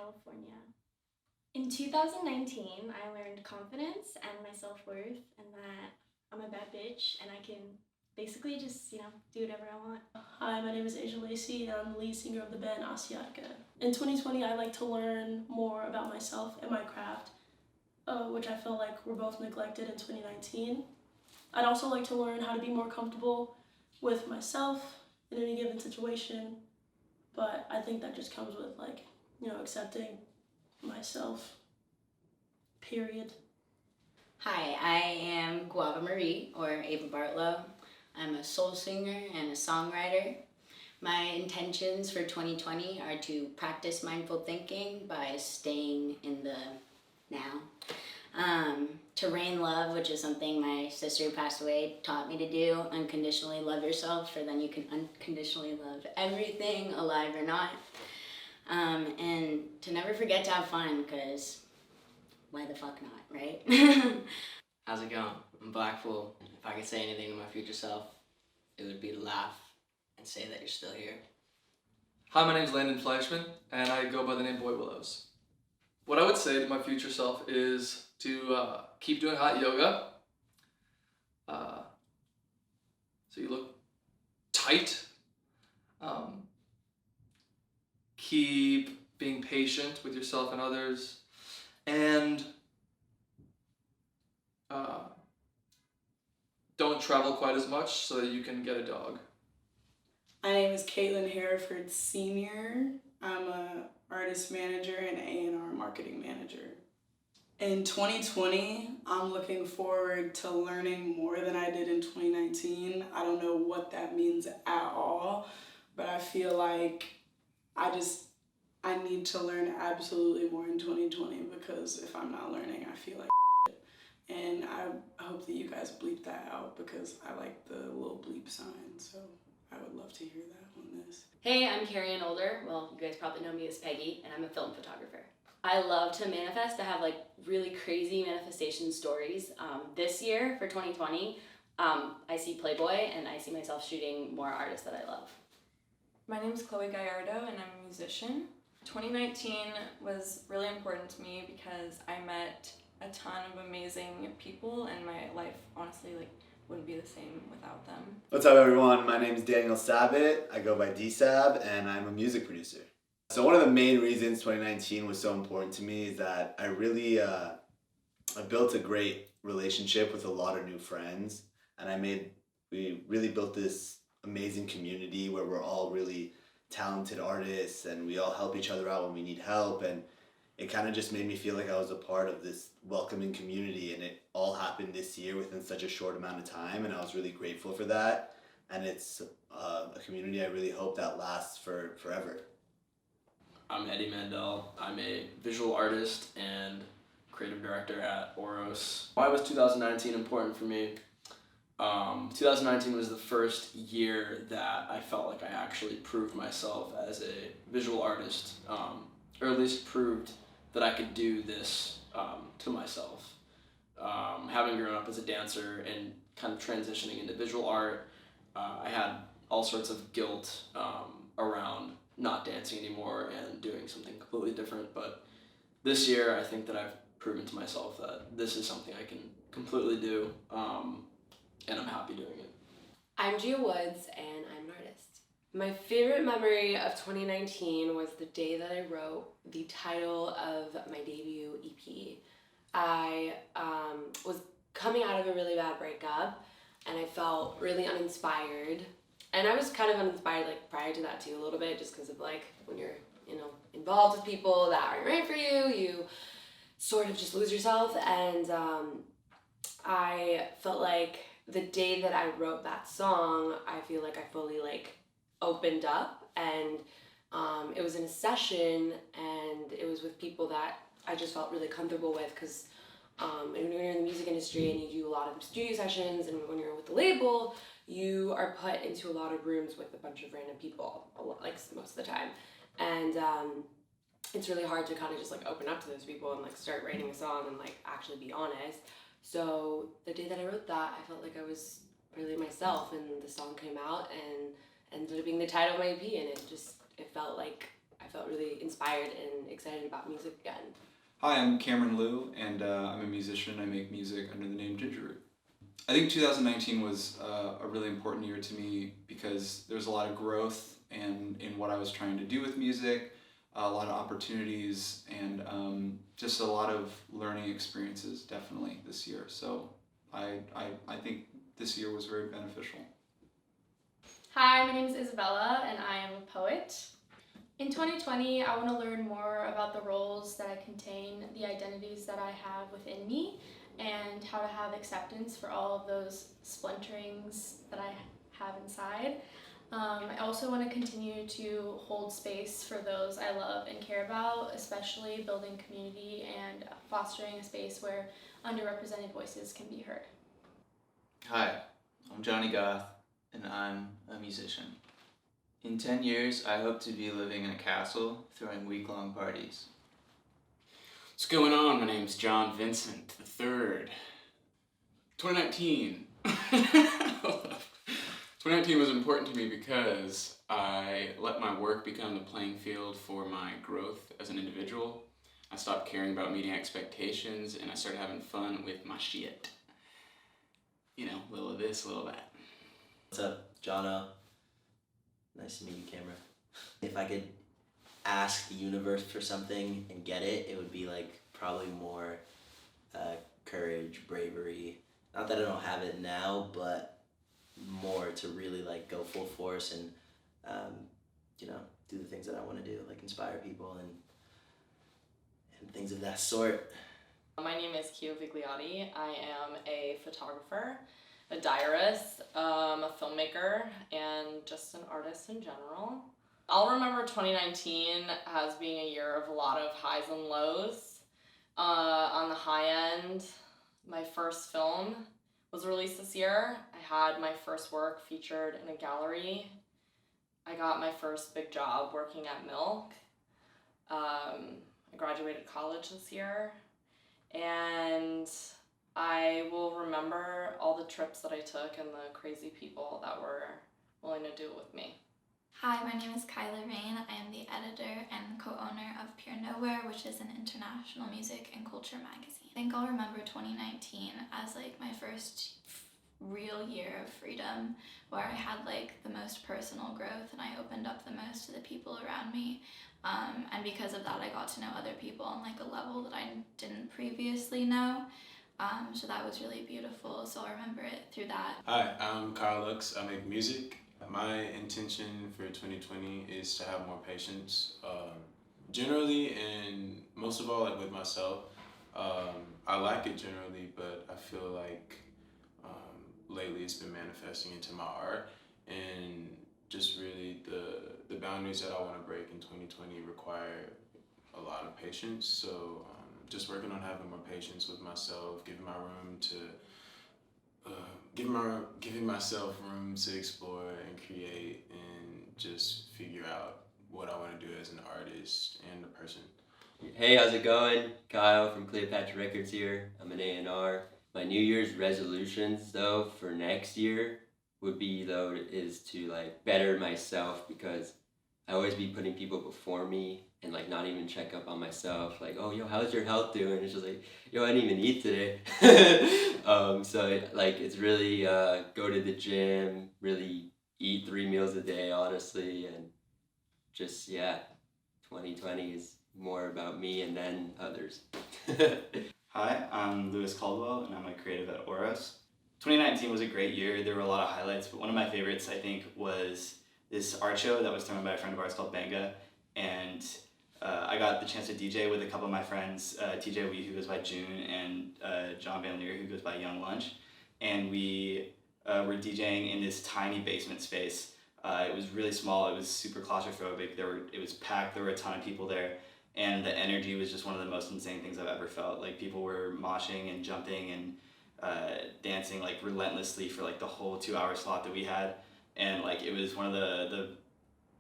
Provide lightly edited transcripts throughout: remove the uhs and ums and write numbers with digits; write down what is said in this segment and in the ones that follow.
California. In 2019, I learned confidence and my self-worth and that I'm a bad bitch and I can basically just, do whatever I want. Hi, my name is Asia Lacey and I'm the lead singer of the band Asiatica. In 2020, I like to learn more about myself and my craft, which I feel like were both neglected in 2019. I'd also like to learn how to be more comfortable with myself in any given situation, but I think that just comes with accepting myself, period. Hi, I am Guava Marie, or Ava Bartlow. I'm a soul singer and a songwriter. My intentions for 2020 are to practice mindful thinking by staying in the now. To rain love, which is something my sister who passed away taught me to do. Unconditionally love yourself, for then you can unconditionally love everything, alive or not. And to never forget to have fun, because why the fuck not, right? How's it going? I'm Blackpool. If I could say anything to my future self, it would be to laugh and say that you're still here. Hi, my name's Landon Fleischman, and I go by the name Boy Willows. What I would say to my future self is to keep doing hot yoga. So you look tight. Keep being patient with yourself and others. And don't travel quite as much so that you can get a dog. My name is Caitlin Hereford Sr. I'm an artist manager and A&R marketing manager. In 2020, I'm looking forward to learning more than I did in 2019. I don't know what that means at all, but I feel like I need to learn absolutely more in 2020, because if I'm not learning, I feel like shit. And I hope that you guys bleep that out, because I like the little bleep sign, so I would love to hear that on this. Hey, I'm Carrie Ann Older. Well, you guys probably know me as Peggy, and I'm a film photographer. I love to manifest, to have really crazy manifestation stories. This year, for 2020, I see Playboy, and I see myself shooting more artists that I love. My name is Chloe Gallardo, and I'm a musician. 2019 was really important to me because I met a ton of amazing people, and my life honestly wouldn't be the same without them. What's up, everyone? My name is Daniel Sabat. I go by D-Sab, and I'm a music producer. So one of the main reasons 2019 was so important to me is that I really I built a great relationship with a lot of new friends, and we really built this amazing community where we're all really talented artists and we all help each other out when we need help, and it kind of just made me feel like I was a part of this welcoming community, and it all happened this year within such a short amount of time, and I was really grateful for that, and it's a community I really hope that lasts forever. I'm Eddie Mandel. I'm a visual artist and creative director at Oros. Why was 2019 important for me? 2019 was the first year that I felt like I actually proved myself as a visual artist, or at least proved that I could do this to myself. Having grown up as a dancer and kind of transitioning into visual art, I had all sorts of guilt around not dancing anymore and doing something completely different. But this year, I think that I've proven to myself that this is something I can completely do, and I'm happy doing it. I'm Gia Woods, and I'm an artist. My favorite memory of 2019 was the day that I wrote the title of my debut EP. I was coming out of a really bad breakup, and I felt really uninspired. And I was kind of uninspired prior to that too, a little bit, just because of when you're involved with people that aren't right for you, you sort of just lose yourself. And I felt like the day that I wrote that song, I feel like I fully opened up, and it was in a session, and it was with people that I just felt really comfortable with, because when you're in the music industry and you do a lot of studio sessions, and when you're with the label, you are put into a lot of rooms with a bunch of random people, most of the time, and it's really hard to kind of just open up to those people and start writing a song and actually be honest. So the day that I wrote that, I felt like I was really myself, and the song came out and ended up being the title of my EP, and it felt like I felt really inspired and excited about music again. Hi, I'm Cameron Liu, and I'm a musician. I make music under the name Gingerroot. I think 2019 was a really important year to me because there was a lot of growth in what I was trying to do with music, a lot of opportunities, and just a lot of learning experiences definitely this year. So I think this year was very beneficial. Hi, my name is Isabella and I am a poet. In 2020, I want to learn more about the roles that I contain, the identities that I have within me, and how to have acceptance for all of those splinterings that I have inside. I also want to continue to hold space for those I love and care about, especially building community and fostering a space where underrepresented voices can be heard. Hi, I'm Johnny Goth, and I'm a musician. In 10 years, I hope to be living in a castle, throwing week-long parties. What's going on? My name's John Vincent III. 2019. 2019 was important to me because I let my work become the playing field for my growth as an individual. I stopped caring about meeting expectations and I started having fun with my shit. You know, a little of this, a little of that. What's up, Jono? Nice to meet you, Camera. If I could ask the universe for something and get it, it would be like probably more courage, bravery. Not that I don't have it now, but more to really like go full force and you know, do the things that I want to do, like inspire people and things of that sort. My name is Kio Vigliotti. I am a photographer, a diarist, a filmmaker, and just an artist in general. I'll remember 2019 as being a year of a lot of highs and lows. On the high end, my first film was released this year. I had my first work featured in a gallery. I got my first big job working at Milk. I graduated college this year. And I will remember all the trips that I took and the crazy people that were willing to do it with me. Hi, my name is Kyla Rain. I am the editor and co-owner of Pure Nowhere, which is an international music and culture magazine. I think I'll remember 2019 as like my first real year of freedom, where I had like the most personal growth and I opened up the most to the people around me. And because of that, I got to know other people on like a level that I didn't previously know. So that was really beautiful. So I'll remember it through that. Hi, I'm Kyle Lux. I make music. My intention for 2020 is to have more patience, generally, and most of all, like with myself. I like it generally, but I feel like lately it's been manifesting into my art, and just really the boundaries that I want to break in 2020 require a lot of patience. So just working on having more patience with myself, giving my room to giving myself room to explore and create and just figure out what I want to do as an artist and a person. Hey, how's it going? Kyle from Cleopatra Records here. I'm an A&R. My New Year's resolutions though for next year is to like better myself, because I always be putting people before me and like not even check up on myself. Like, oh, yo, how's your health doing? It's just like, yo, I didn't even eat today. It's really go to the gym, really eat 3 meals a day, honestly, and just 2020 is more about me and then others. Hi, I'm Lewis Caldwell and I'm a creative at Oros. 2019 was a great year. There were a lot of highlights, but one of my favorites, I think, was this art show that was thrown by a friend of ours called Benga, and I got the chance to DJ with a couple of my friends, TJ Wee, who goes by June, and John Van Leer, who goes by Young Lunch, and we were DJing in this tiny basement space. It was really small, it was super claustrophobic, it was packed, there were a ton of people there, and the energy was just one of the most insane things I've ever felt. Like, people were moshing and jumping and dancing like relentlessly for like the whole 2-hour slot that we had, and like it was one of the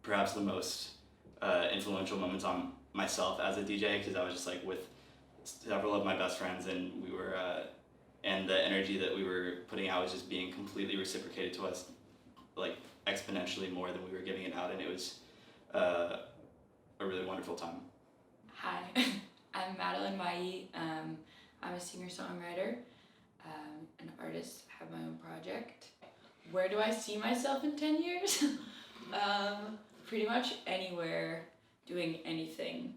perhaps the most influential moments on myself as a DJ, because I was just like with several of my best friends, and we were and the energy that we were putting out was just being completely reciprocated to us, like exponentially more than we were giving it out, and it was a really wonderful time. Hi, I'm Madeline Mai. I'm a singer-songwriter, an artist, have my own project. Where do I see myself in 10 years? Pretty much anywhere, doing anything.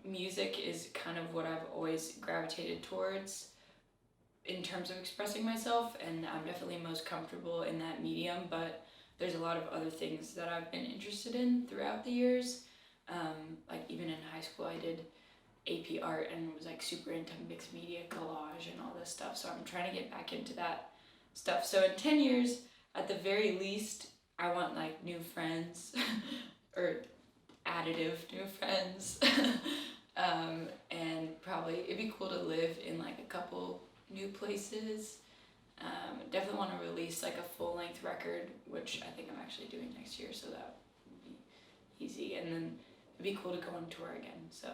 Music is kind of what I've always gravitated towards in terms of expressing myself, and I'm definitely most comfortable in that medium, but there's a lot of other things that I've been interested in throughout the years. Like even in high school I did AP art and was like super into mixed media collage and all this stuff, so I'm trying to get back into that stuff. So in 10 years, at the very least, I want like new friends or additive new friends. And probably it'd be cool to live in like a couple new places. Definitely want to release like a full-length record, which I think I'm actually doing next year, so that would be easy. And then it'd be cool to go on tour again. So